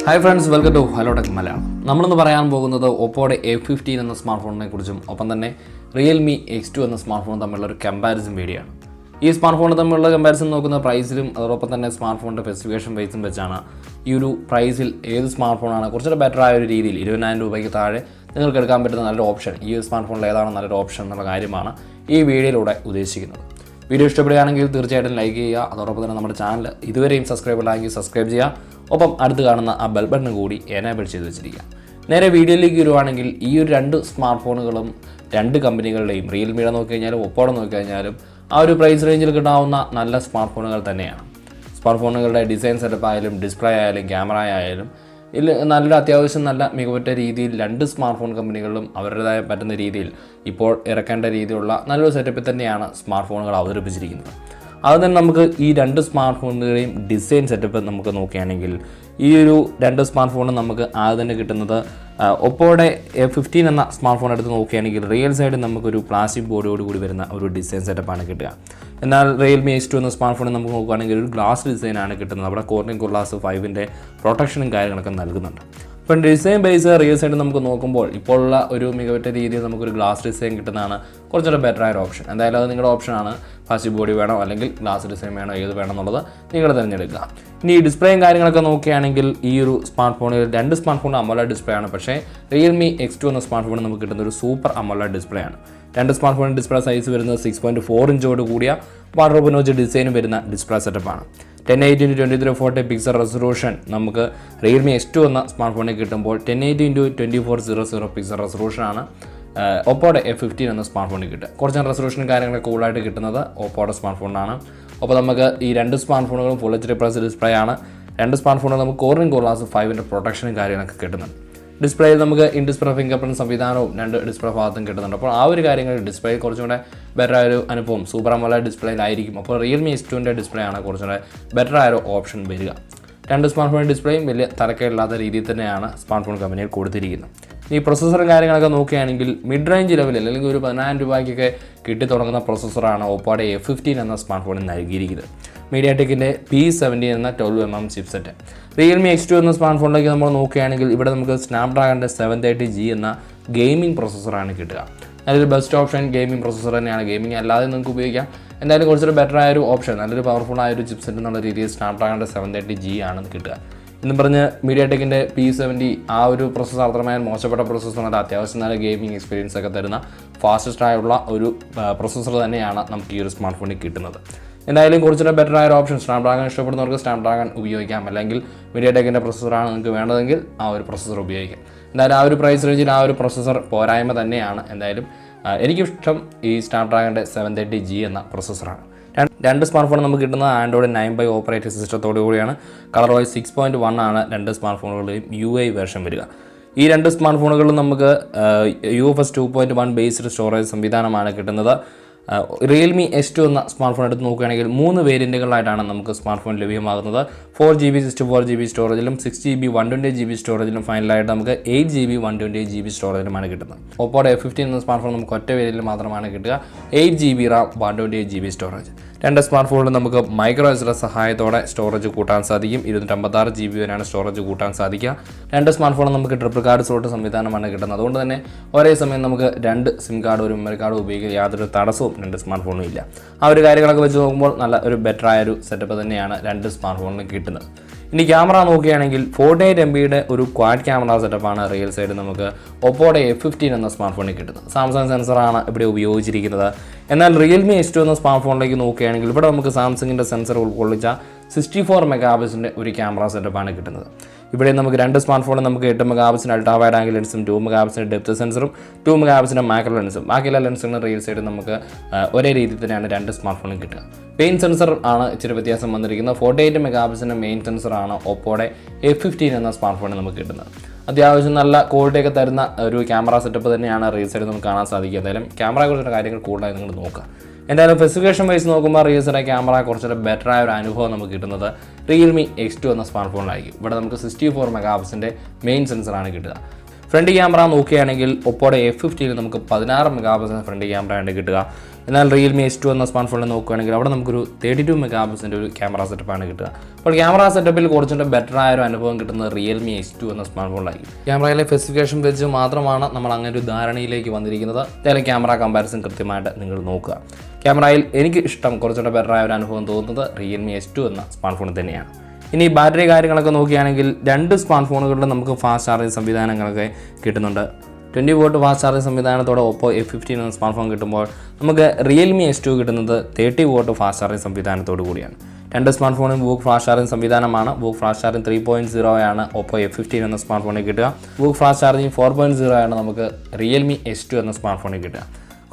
Hi friends, welcome to Hello Tech Malayalam. നമ്മളൊന്ന് പറയാൻ പോകുന്നത് Oppoയുടെ F15 എന്ന സ്മാർട്ട് ഫോണിനെ കുറിച്ചും ഒപ്പം തന്നെ Realme X2 എന്ന സ്മാർട്ട് ഫോൺ തമ്മിലുള്ള ഒരു കമ്പാരിസൺ വീഡിയോ ആണ്. ഈ സ്മാർട്ട് ഫോൺ തമ്മിലുള്ള കമ്പാരിസൺ നോക്കുന്ന പ്രൈസിലും അതോടൊപ്പം തന്നെ സ്മാർട്ട് ഫോണിൻ്റെ സ്പെസിഫിക്കേഷൻ ബേസും വെച്ചാണ് ഈ ഒരു പ്രൈസിൽ ഏത് സ്മാർട്ട് ഫോണാണ് കുറച്ചുകൂടെ ബെറ്റർ ആയ ഒരു രീതിയിൽ 20,000 രൂപയ്ക്ക് താഴെ നിങ്ങൾക്ക് എടുക്കാൻ പറ്റുന്ന നല്ലൊരു ഓപ്ഷൻ, ഈ സ്മാർട്ട് ഫോണിൽ ഏതാണ് നല്ലൊരു ഓപ്ഷൻ എന്നുള്ള കാര്യമാണ് ഈ വീഡിയോയിലൂടെ ഉദ്ദേശിക്കുന്നത്. വീഡിയോ ഇഷ്ടപ്പെടുകയാണെങ്കിൽ തീർച്ചയായിട്ടും ലൈക്ക് ചെയ്യുക. അതോടൊപ്പം തന്നെ നമ്മുടെ ചാനൽ ഇതുവരെയും സബ്സ്ക്രൈബ് ചെയ്യില്ലെങ്കിൽ സബ്സ്ക്രൈബ് ചെയ്യുക. ഒപ്പം അടുത്ത് കാണുന്ന ആ ബെൽ ബട്ടൺ കൂടി എനേബിൾ ചെയ്ത് വെച്ചിരിക്കുക. നേരെ വീഡിയോയിലേക്ക് വരുവാണെങ്കിൽ ഈ ഒരു രണ്ട് സ്മാർട്ട് ഫോണുകളും രണ്ട് കമ്പനികളുടെയും റിയൽമിയുടെ നോക്കിക്കഴിഞ്ഞാലും ഒപ്പോടെ നോക്കിക്കഴിഞ്ഞാലും ആ ഒരു പ്രൈസ് റേഞ്ചിൽ കിട്ടാവുന്ന നല്ല സ്മാർട്ട് ഫോണുകൾ തന്നെയാണ്. സ്മാർട്ട് ഫോണുകളുടെ ഡിസൈൻ സെറ്റപ്പ് ആയാലും ഡിസ്പ്ലേ ആയാലും ക്യാമറ ആയാലും നല്ലൊരു അത്യാവശ്യം നല്ല മികവുറ്റ രീതിയിൽ രണ്ട് സ്മാർട്ട് ഫോൺ കമ്പനികളിലും അവരുടേതായ പറ്റുന്ന രീതിയിൽ ഇപ്പോൾ ഇറക്കേണ്ട രീതിയിലുള്ള നല്ലൊരു സെറ്റപ്പിൽ തന്നെയാണ് സ്മാർട്ട് ഫോണുകൾ അവതരിപ്പിച്ചിരിക്കുന്നത്. അത് തന്നെ നമുക്ക് ഈ രണ്ട് സ്മാർട്ട് ഫോണുകളുടെയും ഡിസൈൻ സെറ്റപ്പ് നമുക്ക് നോക്കുകയാണെങ്കിൽ ഈ ഒരു രണ്ട് സ്മാർട്ട് ഫോണും നമുക്ക് ആദ്യം തന്നെ കിട്ടുന്നത് ഒപ്പോയുടെ F15 എന്ന സ്മാർട്ട് ഫോൺ എടുത്ത് നോക്കുകയാണെങ്കിൽ റിയൽ സൈഡിൽ നമുക്കൊരു പ്ലാസ്റ്റിക് ബോഡിയോട് കൂടി വരുന്ന ഒരു ഡിസൈൻ സെറ്റപ്പാണ് കിട്ടുക. എന്നാൽ Realme X2 എന്ന സ്മാർട്ട് ഫോണിൽ നമുക്ക് നോക്കുകയാണെങ്കിൽ ഒരു ഗ്ലാസ് ഡിസൈനാണ് കിട്ടുന്നത്. അവിടെ കോർണിംഗ് ഗ്ലാസ് 5ൻ്റെ പ്രൊട്ടക്ഷനും കാര്യങ്ങളൊക്കെ നൽകുന്നുണ്ട്. ഇപ്പം ഡിസൈൻ ബേസ് റിയൽ സൈഡ് നമുക്ക് നോക്കുമ്പോൾ ഇപ്പോഴുള്ള ഒരു മികവുറ്റ രീതിയിൽ നമുക്കൊരു ഗ്ലാസ് ഡിസൈൻ കിട്ടുന്നതാണ് കുറച്ചുകൂടെ ബെറ്റർ ആയ ഒരു ഓപ്ഷൻ. എന്തായാലും അത് നിങ്ങളുടെ ഓപ്ഷനാണ്. പ്ലാസ്റ്റിക് ബോഡി വേണോ അല്ലെങ്കിൽ ഗ്ലാസ് ഡിസൈൻ വേണോ ഏത് വേണം എന്നുള്ളത് നിങ്ങൾ തിരഞ്ഞെടുക്കുക. ഇനി ഈ ഡിസ്പ്ലേയും കാര്യങ്ങളൊക്കെ നോക്കുകയാണെങ്കിൽ ഈ ഒരു സ്മാർട്ട് ഫോണിൽ രണ്ട് സ്മാർട്ട് ഫോൺ AMOLED ഡിസ്പ്ലേ ആണ്. പക്ഷേ Realme X2 എന്ന സ്മാർട്ട് ഫോണിൽ നമുക്ക് കിട്ടുന്ന ഒരു സൂപ്പർ AMOLED ഡിസ്പ്ലേ ആണ്. രണ്ട് സ്മാർട്ട് ഫോണിൻ്റെ ഡിസ്പ്ലേ സൈസ് വരുന്നത് 6.4 ഇഞ്ചോട് കൂടിയ വാട്ടർ നോച്ച് ഡിസൈനും വരുന്ന ഡിസ്പ്ലേ സെറ്റപ്പാണ്. 1080x2340 പിക്സൽ റെസൊല്യൂഷൻ നമുക്ക് Realme X2 എന്ന സ്മാർട്ട് ഫോണിൽ കിട്ടുമ്പോൾ 1080x2400 പിക്സൽ റെസൊല്യൂഷനാണ് ഒപ്പോയുടെ F15 എന്ന സ്മാർട്ട് ഫോണിൽ കിട്ടുക. കുറച്ച് റെസൊല്യൂഷനും കാര്യങ്ങളൊക്കെ കൂളായിട്ട് കിട്ടുന്നത് ഒപ്പോയുടെ സ്മാർട്ട് ഫോണിനാണ്. അപ്പോൾ നമുക്ക് ഈ രണ്ട് സ്മാർട്ട് ഫോണുകളും ഫുൾ HD+ ഡിസ്പ്ലേ ആണ്. രണ്ട് സ്മാർട്ട് ഫോണുകൾ നമുക്ക് കോർണിംഗ് ഗ്ലാസ് 5ൻ്റെ പ്രൊട്ടക്ഷനും കാര്യങ്ങളൊക്കെ കിട്ടുന്നുണ്ട്. ഡിസ്പ്ലേയിൽ നമുക്ക് ഇൻ ഡിസ്പ്ലേ ഫിംഗർ പ്രിന്റ് സംവിധാനവും രണ്ട് ഡിസ്പ്ലേ ഭാഗത്തും കിട്ടുന്നുണ്ട്. അപ്പോൾ ആ ഒരു കാര്യങ്ങൾ ഡിസ്പ്ലേ കുറച്ചുകൂടെ ബെറ്റർ ആയൊരു അനുഭവം സൂപ്പർ AMOLED ഡിസ്പ്ലേയിലായിരിക്കും. അപ്പോൾ Realme X2ൻ്റെ ഡിസ്പ്ലേ ആണ് കുറച്ചുകൂടെ ബെറ്റർ ആയൊരു ഓപ്ഷൻ വരിക. രണ്ട് സ്മാർട്ട് ഫോൺ ഡിസ്പ്ലേയും വലിയ തരക്കേടില്ലാത്ത രീതിയിൽ തന്നെയാണ് സ്മാർട്ട് ഫോൺ കമ്പനികൾ കൊടുത്തിരിക്കുന്നത്. ഈ പ്രൊസസ്സറും കാര്യങ്ങളൊക്കെ നോക്കുകയാണെങ്കിൽ മിഡ് റേഞ്ച് ലെവലിൽ അല്ലെങ്കിൽ ഒരു 10,000 രൂപയ്ക്കൊക്കെ കിട്ടി തുടങ്ങുന്ന പ്രൊസസ്സറാണ് ഒപ്പോയുടെ F15 എന്ന സ്മാർട്ട് ഫോണിൽ നൽകിയിരിക്കുന്നത്. മീഡിയാടെക്കിൻ്റെ P70 എന്ന 12mm ചിപ്സെറ്റ്. Realme X2 എന്ന സ്മാർട്ട് ഫോണിലേക്ക് നമ്മൾ നോക്കുകയാണെങ്കിൽ ഇവിടെ നമുക്ക് സ്നാപ്ഡ്രാഗണിൻ്റെ 730G എന്ന ഗെയിമിംഗ് പ്രൊസസ്സറാണ് കിട്ടുക. നല്ലൊരു ബെസ്റ്റ് ഓപ്ഷൻ ഗെയിമിംഗ് പ്രൊസസ്സർ തന്നെയാണ്. ഗെയിമിംഗ് അല്ലാതെ നിങ്ങൾക്ക് ഉപയോഗിക്കാം. എന്തായാലും കുറച്ചൊരു ബെറ്റർ ആയൊരു ഓപ്ഷൻ, നല്ലൊരു പവർഫുൾ ആയൊരു ചിപ്സെറ്റ് എന്നുള്ള രീതിയിൽ സ്നാപ്ഡ്രാഗണിൻ്റെ 730G ആണ് കിട്ടുക. എന്നും പറഞ്ഞ് മീഡിയാടെക്കിൻ്റെ P70 ആ ഒരു പ്രൊസസ്സർ അത്രമേ മോശപ്പെട്ട പ്രൊസസ്സറല്ല. അത്യാവശ്യം നല്ല ഗെയിമിംഗ് എക്സ്പീരിയൻസ് ഒക്കെ തരുന്ന ഫാസ്റ്റസ്റ്റ് ആയുള്ള ഒരു പ്രൊസസ്സർ തന്നെയാണ് നമുക്ക് ഈ ഒരു സ്മാർട്ട് ഫോണിൽ കിട്ടുന്നത്. എന്തായാലും കുറച്ചുകൂടെ ബെറ്റർ ആയ ഒരു ഓപ്ഷൻ, സ്നാപ്ഡ്രാഗൺ ഇഷ്ടപ്പെടുന്നവർക്ക് സ്നാപ്ഡ്രാഗൺ ഉപയോഗിക്കാം. അല്ലെങ്കിൽ മീഡിയാടെക്കിൻ്റെ പ്രൊസസ്സറാണ് നിങ്ങൾക്ക് വേണ്ടതെങ്കിൽ ആ ഒരു പ്രൊസസ്സർ ഉപയോഗിക്കാം. എന്തായാലും ആ ഒരു പ്രൈസ് റേഞ്ചിൽ ആ ഒരു പ്രൊസസ്സർ പോരായ്മ തന്നെയാണ്. എന്തായാലും എനിക്കിഷ്ടം ഈ സ്നാപ്ഡ്രാഗണിൻ്റെ 730G എന്ന പ്രൊസസ്സറാണ്. രണ്ട് സ്മാർട്ട് ഫോൺ നമുക്ക് കിട്ടുന്നത് Android 9 ഓപ്പറേറ്റിംഗ് സിസ്റ്റത്തോടു കൂടിയാണ്. കളർ വൈസ് 6.1 ആണ് രണ്ട് സ്മാർട്ട് ഫോണുകളുടെയും UI വേർഷൻ വരിക. ഈ രണ്ട് സ്മാർട്ട് ഫോണുകളിലും നമുക്ക് UFS 2.1 ബേസ്ഡ് സ്റ്റോറേജ് സംവിധാനമാണ് കിട്ടുന്നത്. Realme X2 എന്ന സ്മാർട്ട് ഫോൺ എടുത്ത് നോക്കുകയാണെങ്കിൽ 3 വേരിയൻറ്റുകളായിട്ടാണ് നമുക്ക് സ്മാർട്ട് ഫോൺ ലഭ്യമാകുന്നത്. 4GB 64GB സ്റ്റോറേജിലും 6GB 128GB സ്റ്റോറേജിലും ഫൈനലായിട്ട് നമുക്ക് 8GB 128GB സ്റ്റോറേജിലുമാണ് കിട്ടുന്നത്. ഒപ്പോയുടെ F15 എന്ന സ്മാർട്ട് ഫോൺ നമുക്ക് ഒറ്റ വേരിയൻറ്റിൽ മാത്രമാണ് കിട്ടുക. 8GB RAM 128GB storage. രണ്ട് സ്മാർട്ട് ഫോണിൽ നമുക്ക് മൈക്രോ SD സഹായത്തോടെ സ്റ്റോറേജ് കൂട്ടാൻ സാധിക്കും. 256GB വരെയാണ് സ്റ്റോറേജ് കൂട്ടാൻ സാധിക്കുക. രണ്ട് സ്മാർട്ട് ഫോണിൽ നമുക്ക് ട്രിപ്പിൾ കാർഡ് സ്ലോട്ട് സംവിധാനമാണ് കിട്ടുന്നത്. അതുകൊണ്ട് തന്നെ ഒരേ സമയം നമുക്ക് രണ്ട് സിം കാർഡ് ഒരു മെമ്മറി കാർഡ് ഉപയോഗിക്കാൻ യാതൊരു തടസ്സവും രണ്ട് സ്മാർട്ട് ഫോണും ഇല്ല. ആ ഒരു കാര്യങ്ങളൊക്കെ വെച്ച് നോക്കുമ്പോൾ നല്ല ഒരു ബെറ്റർ ആയൊരു സെറ്റപ്പ് തന്നെയാണ് രണ്ട് സ്മാർട്ട് ഫോണിന് കിട്ടുന്നത്. ഇനി ക്യാമറ നോക്കുകയാണെങ്കിൽ 48MP ഒരു ക്വാഡ് ക്യാമറ സെറ്റപ്പാണ് റിയൽ സൈഡ് നമുക്ക് ഒപ്പോയുടെ F15 എന്ന സ്മാർട്ട് ഫോണിൽ കിട്ടുന്നത്. സാംസങ് സെൻസറാണ് ഇവിടെ ഉപയോഗിച്ചിരിക്കുന്നത്. എന്നാൽ Realme X2 എന്ന സ്മാർട്ട് ഫോണിലേക്ക് നോക്കുകയാണെങ്കിൽ ഇവിടെ നമുക്ക് സാംസങ്ങിൻ്റെ സെൻസർ ഉൾക്കൊള്ളിച്ച 64 മെഗാപിക്സലിൻ്റെ ഒരു ക്യാമറ സെറ്റപ്പാണ് കിട്ടുന്നത്. ഇവിടെ നമുക്ക് രണ്ട് സ്മാർട്ട് ഫോണിൽ നമുക്ക് 8 മെഗാപിക്സലിൻ്റെ അൾട്രാ വൈഡ് ആംഗിൾ ലെൻസും 2 മെഗാപിക്സലിൻ്റെ ഡെപ്ത് സെൻസറും 2 മെഗാപിക്സലിൻ്റെ മാക്രോ ലെൻസും ബാക്കിയുള്ള ലെൻസുകളും റിയൽ സൈഡ് നമുക്ക് ഒരേ രീതിയിൽ തന്നെയാണ് രണ്ട് സ്മാർട്ട് ഫോണിൽ കിട്ടുക. മെയിൻ സെൻസർ ആണ് ഇച്ചിരി വ്യത്യാസം വന്നിരിക്കുന്നത്. 48 മെഗാപിക്സലിൻ്റെ മെയിൻ സെൻസറാണ് ഒപ്പോയുടെ F15 എന്ന സ്മാർട്ട് ഫോണിൽ നമുക്ക് കിട്ടുന്നത്. അത്യാവശ്യം നല്ല ക്വാളിറ്റിയൊക്കെ തരുന്ന ഒരു ക്യാമറ സെറ്റപ്പ് തന്നെയാണ് റിയൽ സൈഡ് നമുക്ക് കാണാൻ സാധിക്കുക. എന്തായാലും ക്യാമറയെക്കുറിച്ചുള്ള കാര്യങ്ങൾ കൂടുതലായി നിങ്ങൾ നോക്കുക. എന്തായാലും സ്പെസിഫിക്കേഷൻ വൈസ് നോക്കുമ്പോൾ റിയൽ സൈഡ് ക്യാമറ കുറച്ചുകൂടെ ബെറ്റർ ആയ ഒരു അനുഭവം നമുക്ക് കിട്ടുന്നത് Realme X2 എന്ന സ്മാർട്ട് ഫോണിലായിരിക്കും. ഇവിടെ നമുക്ക് 64 മെഗാപിക്സലിൻ്റെ മെയിൻ സെൻസറാണ് കിട്ടുക. ഫ്രണ്ട് ക്യാമറ നോക്കുകയാണെങ്കിൽ ഒപ്പോയുടെ F15 നമുക്ക് 16 മെഗാപിക്സൽ ഫ്രണ്ട് ക്യാമറയാണ് കിട്ടുക. എന്നാൽ Realme X2 എന്ന സ്മാർട്ട് ഫോണിൽ നോക്കുകയാണെങ്കിൽ അവിടെ നമുക്കൊരു 32 മെഗാ പിക്സലിൻ്റെ ഒരു ക്യാമറ സെറ്റപ്പാണ് കിട്ടുക. അപ്പോൾ ക്യാമറ സെറ്റപ്പിൽ കുറച്ചുകൂടെ ബെറ്റർ ആയ ഒരു അനുഭവം കിട്ടുന്നത് Realme X2 എന്ന സ്മാർട്ട് ഫോണിലായിരിക്കും. ക്യാമറയിലെ സ്പെസിഫിക്കേഷൻ വെച്ച് മാത്രമാണ് നമ്മൾ അങ്ങനെ ഒരു ധാരണയിലേക്ക് വന്നിരിക്കുന്നത്. ചില ക്യാമറ കമ്പാരിസൺ കൃത്യമായിട്ട് നിങ്ങൾ നോക്കുക. ക്യാമറയിൽ എനിക്ക് ഇഷ്ടം കുറച്ചുകൂടെ ബെറ്റർ ആയ ഒരു അനുഭവം തോന്നുന്നത് Realme X2 എന്ന സ്മാർട്ട് ഫോണിൽ തന്നെയാണ്. ഇനി ബാറ്ററി കാര്യങ്ങളൊക്കെ നോക്കുകയാണെങ്കിൽ രണ്ട് സ്മാർട്ട് ഫോണുകളിലും നമുക്ക് ഫാസ്റ്റ് ചാർജിങ് സംവിധാനങ്ങളൊക്കെ കിട്ടുന്നുണ്ട്. 20 വോട്ട് ഫാസ്റ്റ് ചാർജിങ് സംവിധാനത്തോടെ Oppo F15 എന്ന സ്മാർട്ട് ഫോൺ കിട്ടുമ്പോൾ നമുക്ക് Realme X2 കിട്ടുന്നത് 30 വോട്ട് ഫാസ്റ്റ് ചാർജിങ് സംവിധാനത്തോടു കൂടിയാണ്. രണ്ട് സ്മാർട്ട് ഫോണും വൂക്ക് ഫാസ്റ്റ് ചാർജിങ് സംവിധാനമാണ്. വൂക്ക് ഫാസ്റ്റ് ചാർജിങ് 3.0 ആണ് Oppo F15 എന്ന സ്മാർട്ട് ഫോണിൽ കിട്ടുക. വൂക്ക് ഫാസ്റ്റ് ചാർജിങ് 4.0 ആണ് നമുക്ക് Realme X2 എന്ന സ്മാർട്ട് ഫോണിൽ കിട്ടുക.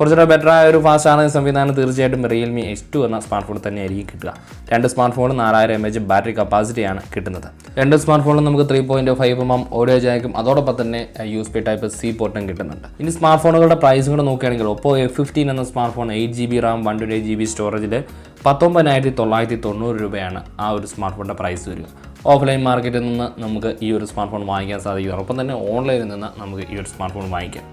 കുറച്ചുകൂടെ ബെറ്റർ ആയ ഒരു ഫാസ്റ്റ് ചാർജിങ് സംവിധാനം തീർച്ചയായിട്ടും Realme X2 എന്ന സ്മാർട്ട് ഫോണിൽ തന്നെയായിരിക്കും കിട്ടുക. രണ്ട് സ്മാർട്ട് ഫോണും 4000 mAh ബാറ്ററി കപ്പാസിറ്റിയാണ് കിട്ടുന്നത്. രണ്ട് സ്മാർട്ട് ഫോണിലും നമുക്ക് 3.5mm ഓഡിയോ ജാക്കും അതോടൊപ്പം തന്നെ USB Type-C പോർട്ടും കിട്ടുന്നുണ്ട്. ഇനി സ്മാർട്ട് ഫോണുകളുടെ പ്രൈസും കൂടെ നോക്കുകയാണെങ്കിൽ Oppo F15 എന്ന smart phone 8GB RAM 128GB സ്റ്റോറേജിൽ 19,990 രൂപയാണ് ആ ഒരു സ്മാർട്ട് ഫോണിൻ്റെ പ്രൈസ് വരിക. ഓഫ്ലൈൻ മാർക്കറ്റിൽ നിന്ന് നമുക്ക് ഈ ഒരു സ്മാർട്ട് ഫോൺ വാങ്ങിക്കാൻ സാധിക്കും. ഒപ്പം തന്നെ ഓൺലൈനിൽ നിന്ന് നമുക്ക് ഈ ഒരു സ്മാർട്ട് ഫോൺ വാങ്ങിക്കാം.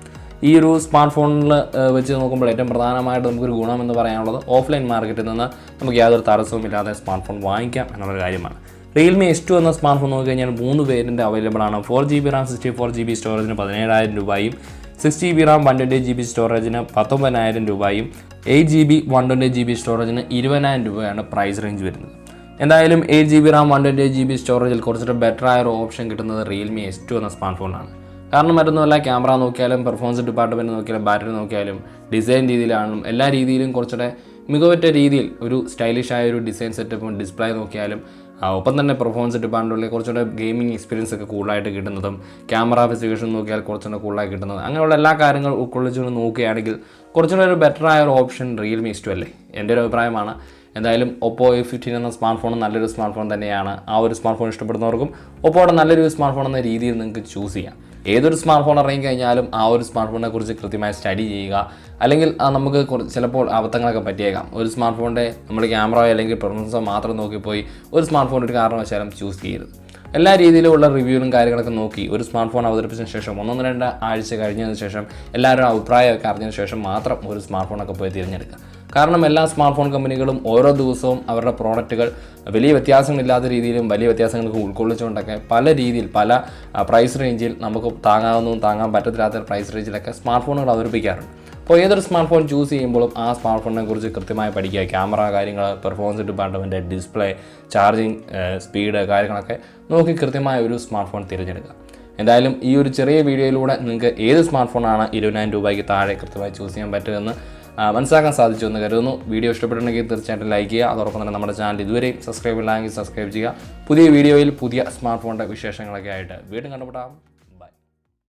ഈ ഒരു സ്മാർട്ട് ഫോണിൽ വെച്ച് നോക്കുമ്പോൾ ഏറ്റവും പ്രധാനമായിട്ട് നമുക്കൊരു ഗുണമെന്ന് പറയാനുള്ളത് ഓഫ്ലൈൻ മാർക്കറ്റിൽ നിന്ന് നമുക്ക് യാതൊരു തടസ്സവും ഇല്ലാതെ സ്മാർട്ട് ഫോൺ വാങ്ങിക്കാം എന്നുള്ള കാര്യമാണ്. Realme X2 എന്ന സ്മാർട്ട് ഫോൺ നോക്കിക്കഴിഞ്ഞാൽ 3 വേരിയൻ്റ് അവൈലബിൾ ആണ്. 4GB RAM 64GB സ്റ്റോറേജിന് 17,000 രൂപയും 6GB RAM 128GB സ്റ്റോറേജിന് 19,000 രൂപയും 8GB 128GB സ്റ്റോറേജിന് 20,000 രൂപയാണ് പ്രൈസ് റേഞ്ച് വരുന്നത്. എന്തായാലും 8GB RAM 128GB സ്റ്റോറേജിൽ കുറച്ചൊരു ബെറ്റർ ആയ ഒരു ഓപ്ഷൻ കിട്ടുന്നത് Realme X2 എന്ന സ്മാർട്ട് ഫോണാണ്. കാരണം മറ്റൊന്നുമല്ല, ക്യാമറ നോക്കിയാലും പെർഫോമൻസ് ഡിപ്പാർട്ട്മെൻറ്റ് നോക്കിയാലും ബാറ്ററി നോക്കിയാലും ഡിസൈൻ രീതിയിലാണെങ്കിലും എല്ലാ രീതിയിലും കുറച്ചുകൂടെ മികവുറ്റ രീതിയിൽ ഒരു സ്റ്റൈലിഷ് ആയ ഒരു ഡിസൈൻ സെറ്റപ്പും ഡിസ്പ്ലേ നോക്കിയാലും ഒപ്പം തന്നെ പെർഫോമൻസ് ഡിപ്പാർട്ട്മെൻറ്റിൽ കുറച്ചുകൂടെ ഗെയിമിംഗ് എക്സ്പീരിയൻസ് ഒക്കെ കൂടുതലായിട്ട് കിട്ടുന്നതും ക്യാമറ സ്പെസിഫിക്കേഷൻ നോക്കിയാൽ കുറച്ചുകൂടെ കൂടുതലായി കിട്ടുന്നത് അങ്ങനെയുള്ള എല്ലാ കാര്യങ്ങളും ഉൾക്കൊള്ളിച്ചുകൊണ്ട് നോക്കുകയാണെങ്കിൽ കുറച്ചുകൂടെ ഒരു ബെറ്റർ ആയ ഒരു ഓപ്ഷൻ Realme X2 അല്ലേ, എൻ്റെ ഒരു അഭിപ്രായമാണ്. എന്തായാലും Oppo F15 എന്ന സ്മാർട്ട് ഫോൺ നല്ലൊരു സ്മാർട്ട് ഫോൺ തന്നെയാണ്. ആ ഒരു സ്മാർട്ട് ഫോൺ ഇഷ്ടപ്പെടുന്നവർക്കും ഒപ്പോടെ നല്ലൊരു സ്മാർട്ട് ഫോൺ എന്ന രീതിയിൽ നിങ്ങൾക്ക് ചൂസ് ചെയ്യാം. ഏതൊരു സ്മാർട്ട് ഫോൺ ഇറങ്ങി കഴിഞ്ഞാലും ആ ഒരു സ്മാർട്ട് ഫോണിനെ കുറിച്ച് കൃത്യമായി സ്റ്റഡി ചെയ്യുക. അല്ലെങ്കിൽ നമുക്ക് ചിലപ്പോൾ അബദ്ധങ്ങളൊക്കെ പറ്റിയേക്കാം. ഒരു സ്മാർട്ട് ഫോണിൻ്റെ നമ്മൾ ക്യാമറയോ അല്ലെങ്കിൽ പെർഫോമൻസോ മാത്രം നോക്കിപ്പോയി ഒരു സ്മാർട്ട് ഫോൺ ഒരു കാരണവശാലും ചൂസ് ചെയ്യരുത്. എല്ലാ രീതിയിലുള്ള റിവ്യൂവും കാര്യങ്ങളൊക്കെ നോക്കി ഒരു സ്മാർട്ട് ഫോൺ അവതരിപ്പിച്ചതിന് ശേഷം 1-2 ആഴ്ച കഴിഞ്ഞതിന് ശേഷം എല്ലാവരും അഭിപ്രായമൊക്കെ അറിഞ്ഞതിന് ശേഷം മാത്രം ഒരു സ്മാർട്ട് ഫോണൊക്കെ പോയി തിരഞ്ഞെടുക്കുക. കാരണം എല്ലാ സ്മാർട്ട് ഫോൺ കമ്പനികളും ഓരോ ദിവസവും അവരുടെ പ്രോഡക്റ്റുകൾ വലിയ വ്യത്യാസങ്ങളില്ലാത്ത രീതിയിലും വലിയ വ്യത്യാസങ്ങൾക്ക് ഉൾക്കൊള്ളിച്ചുകൊണ്ടൊക്കെ പല രീതിയിൽ പല പ്രൈസ് റേഞ്ചിൽ നമുക്ക് താങ്ങാവുന്നതും താങ്ങാൻ പറ്റത്തില്ലാത്ത പ്രൈസ് റേഞ്ചിലൊക്കെ സ്മാർട്ട് ഫോണുകൾ അവതരിപ്പിക്കാറുണ്ട്. അപ്പോൾ ഏതൊരു സ്മാർട്ട് ഫോൺ ചൂസ് ചെയ്യുമ്പോഴും ആ സ്മാർട്ട് ഫോണിനെ കുറിച്ച് കൃത്യമായി പഠിക്കുക. ക്യാമറ കാര്യങ്ങൾ, performance department, display, charging speed കാര്യങ്ങളൊക്കെ നോക്കി കൃത്യമായ ഒരു സ്മാർട്ട് ഫോൺ തിരഞ്ഞെടുക്കുക. എന്തായാലും ഈ ഒരു ചെറിയ വീഡിയോയിലൂടെ നിങ്ങൾക്ക് ഏത് സ്മാർട്ട് ഫോണാണ് 20,000 രൂപയ്ക്ക് താഴെ കൃത്യമായി ചൂസ് ചെയ്യാൻ പറ്റുമെന്ന് മനസ്സിലാക്കാൻ സാധിച്ചു എന്ന് കരുതുന്നു. വീഡിയോ ഇഷ്ടപ്പെട്ടിട്ടുണ്ടെങ്കിൽ തീർച്ചയായിട്ടും ലൈക്ക് ചെയ്യുക. അതോടൊപ്പം തന്നെ നമ്മുടെ ചാനൽ ഇതുവരെയും സബ്സ്ക്രൈബ് ഇല്ലെങ്കിൽ സബ്സ്ക്രൈബ് ചെയ്യുക. പുതിയ വീഡിയോയിൽ പുതിയ സ്മാർട്ട് ഫോണിൻ്റെ വിശേഷങ്ങളൊക്കെ ആയിട്ട് വീണ്ടും കണ്ടുമുട്ടാം.